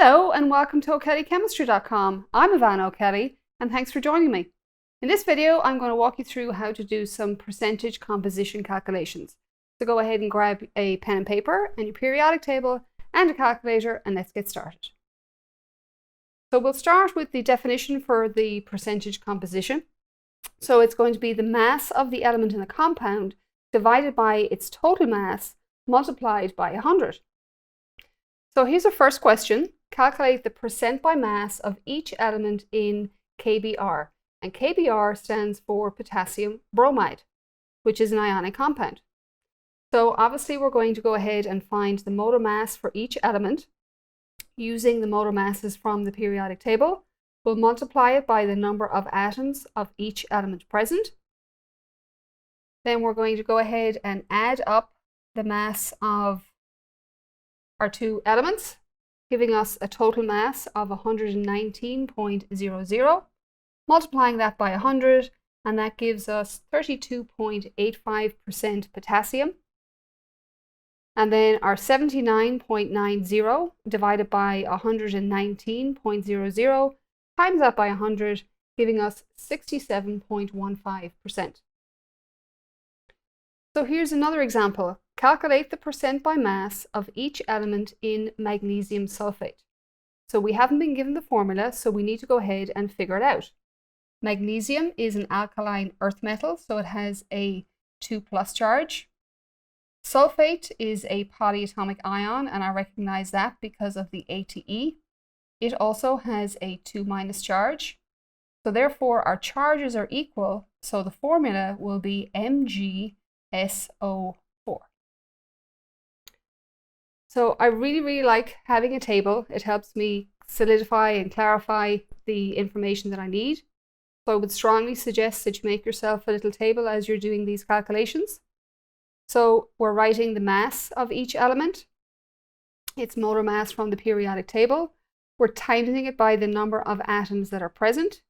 Hello and welcome to OKellyChemistry.com. I'm Ivana O'Kelly and thanks for joining me. In this video I'm going to walk you through how to do some percentage composition calculations. So go ahead and grab a pen and paper and your periodic table and a calculator and let's get started. So we'll start with the definition for the percentage composition. So it's going to be the mass of the element in the compound divided by its total mass multiplied by 100. So here's our first question. Calculate the percent by mass of each element in KBr. And KBr stands for potassium bromide, which is an ionic compound. So obviously we're going to go ahead and find the molar mass for each element using the molar masses from the periodic table. We'll multiply it by the number of atoms of each element present. Then we're going to go ahead and add up the mass of our two elements, giving us a total mass of 119.00, multiplying that by 100, and that gives us 32.85% potassium. And then our 79.90 divided by 119.00 times that by 100, giving us 67.15%. So here's another example. Calculate the percent by mass of each element in magnesium sulfate. So we haven't been given the formula, so we need to go ahead and figure it out. Magnesium is an alkaline earth metal, so it has a 2+ charge. Sulfate is a polyatomic ion, and I recognize that because of the ATE. It also has a 2- charge. So therefore our charges are equal, so the formula will be MgSO4. So I really like having a table. It helps me solidify and clarify the information that I need. So I would strongly suggest that you make yourself a little table as you're doing these calculations. So we're writing the mass of each element, its molar mass from the periodic table. We're timesing it by the number of atoms that are present.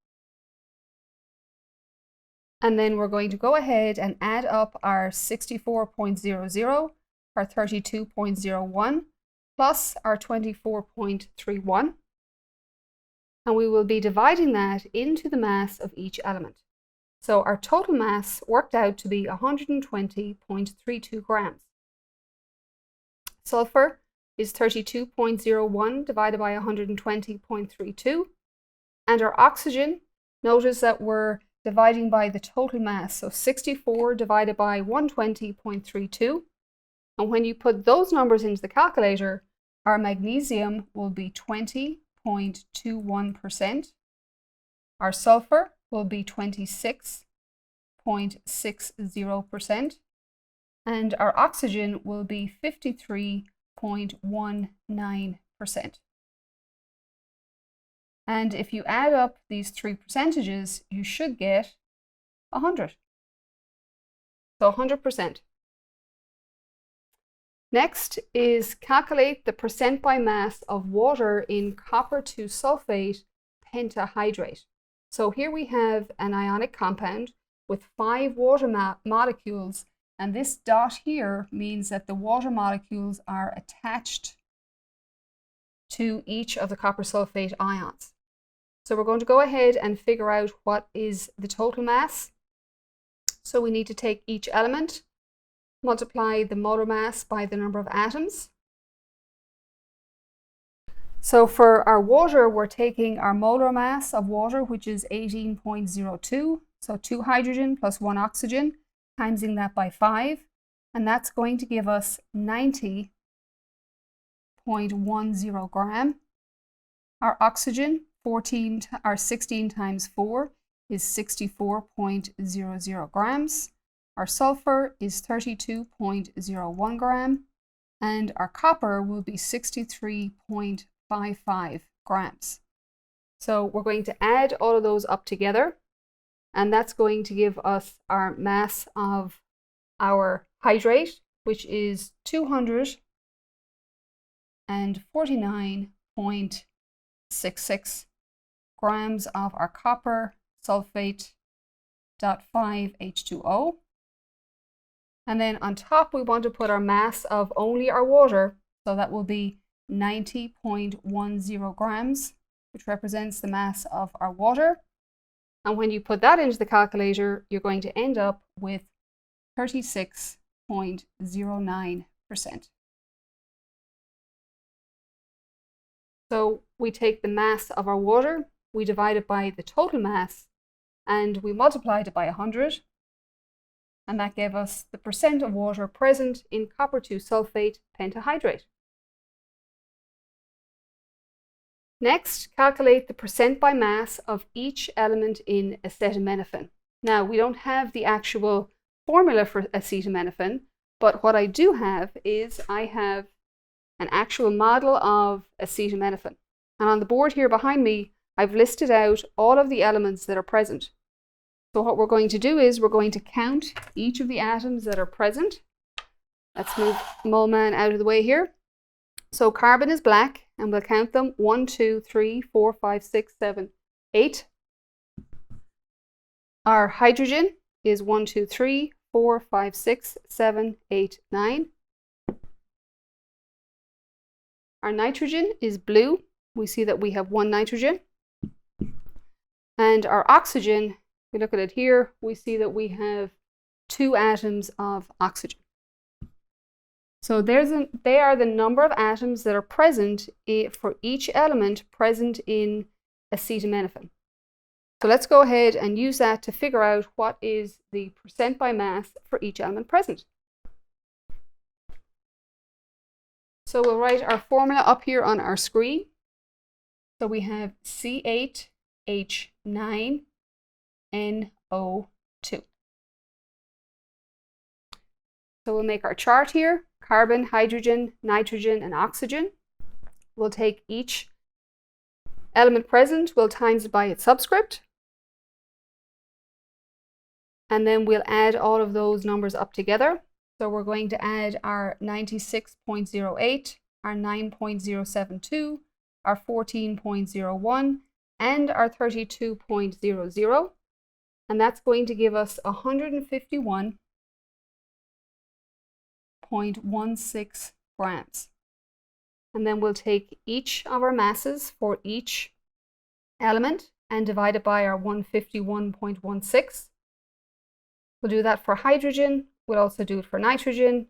And then we're going to go ahead and add up our 64.00, our 32.01, plus our 24.31. And we will be dividing that into the mass of each element. So our total mass worked out to be 120.32 grams. Sulfur is 32.01 divided by 120.32. And our oxygen, notice that we're dividing by the total mass, so 64 divided by 120.32. And when you put those numbers into the calculator, our magnesium will be 20.21%. Our sulfur will be 26.60%. And our oxygen will be 53.19%. And if you add up these three percentages, you should get 100. So 100%. Next is calculate the percent by mass of water in copper 2 sulfate pentahydrate. So here we have an ionic compound with 5 water molecules, and this dot here means that the water molecules are attached to each of the copper sulfate ions. So we're going to go ahead and figure out what is the total mass. So we need to take each element, multiply the molar mass by the number of atoms. So for our water, we're taking our molar mass of water, which is 18.02. So 2 hydrogen plus 1 oxygen, timesing that by 5. And that's going to give us 90.10 gram. Our oxygen, 16 times 4 is 64.00 grams. Our sulfur is 32.01 gram, and our copper will be 63.55 grams. So we're going to add all of those up together, and that's going to give us our mass of our hydrate, which is 249.66 grams of our copper sulfate .5H2O. And then on top, we want to put our mass of only our water. So that will be 90.10 grams, which represents the mass of our water. And when you put that into the calculator, you're going to end up with 36.09%. So we take the mass of our water, we divide it by the total mass, and we multiplied it by 100. And that gave us the percent of water present in copper 2 sulfate pentahydrate. Next, calculate the percent by mass of each element in acetaminophen. Now, we don't have the actual formula for acetaminophen, but what I do have is I have an actual model of acetaminophen. And on the board here behind me, I've listed out all of the elements that are present. So what we're going to do is we're going to count each of the atoms that are present. Let's move Molman out of the way here. So carbon is black, and we'll count them 1, 2, 3, 4, 5, 6, 7, 8. Our hydrogen is 1, 2, 3, 4, 5, 6, 7, 8, 9. Our nitrogen is blue. We see that we have 1 nitrogen. And our oxygen, if we look at it here, we see that we have 2 atoms of oxygen. So they are the number of atoms that are present for each element present in acetaminophen. So let's go ahead and use that to figure out what is the percent by mass for each element present. So we'll write our formula up here on our screen. So we have C8H9NO2. So we'll make our chart here. Carbon, hydrogen, nitrogen, and oxygen. We'll take each element present, we'll times it by its subscript. And then we'll add all of those numbers up together. So we're going to add our 96.08, our 9.072, our 14.01, and our 32.00. And that's going to give us 151.16 grams. And then we'll take each of our masses for each element and divide it by our 151.16. We'll do that for hydrogen. We'll also do it for nitrogen.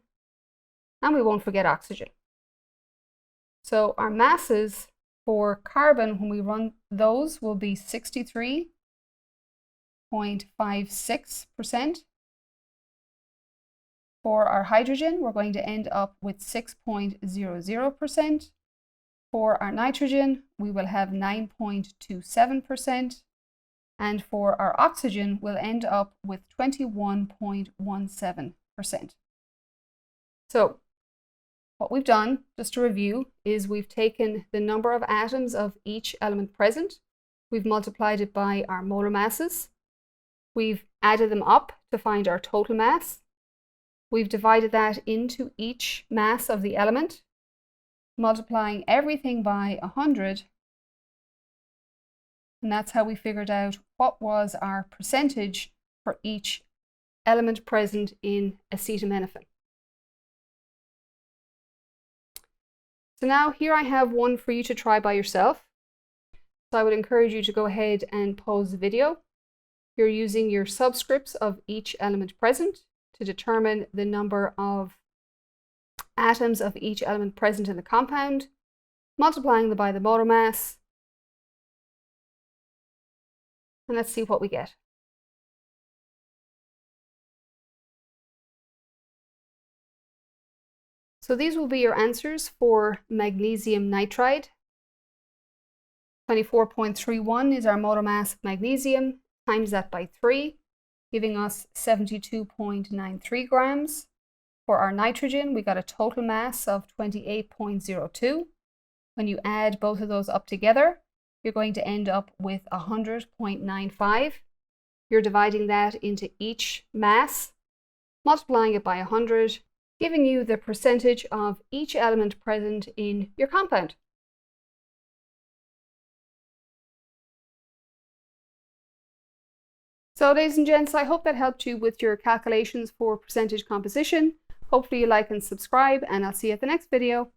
And we won't forget oxygen. So our masses for carbon, when we run those, will be 63.56%. For our hydrogen, we're going to end up with 6.00%. For our nitrogen, we will have 9.27%. And for our oxygen, we'll end up with 21.17%. So what we've done, just to review, is we've taken the number of atoms of each element present. We've multiplied it by our molar masses. We've added them up to find our total mass. We've divided that into each mass of the element, multiplying everything by 100. And that's how we figured out what was our percentage for each element present in acetaminophen. So now here I have one for you to try by yourself. So I would encourage you to go ahead and pause the video. You're using your subscripts of each element present to determine the number of atoms of each element present in the compound, multiplying them by the molar mass. And let's see what we get. So these will be your answers for magnesium nitride. 24.31 is our molar mass of magnesium, times that by 3, giving us 72.93 grams. For our nitrogen, we got a total mass of 28.02. When you add both of those up together, you're going to end up with 100.95. You're dividing that into each mass, multiplying it by 100, giving you the percentage of each element present in your compound. So ladies and gents, I hope that helped you with your calculations for percentage composition. Hopefully you like and subscribe, and I'll see you at the next video.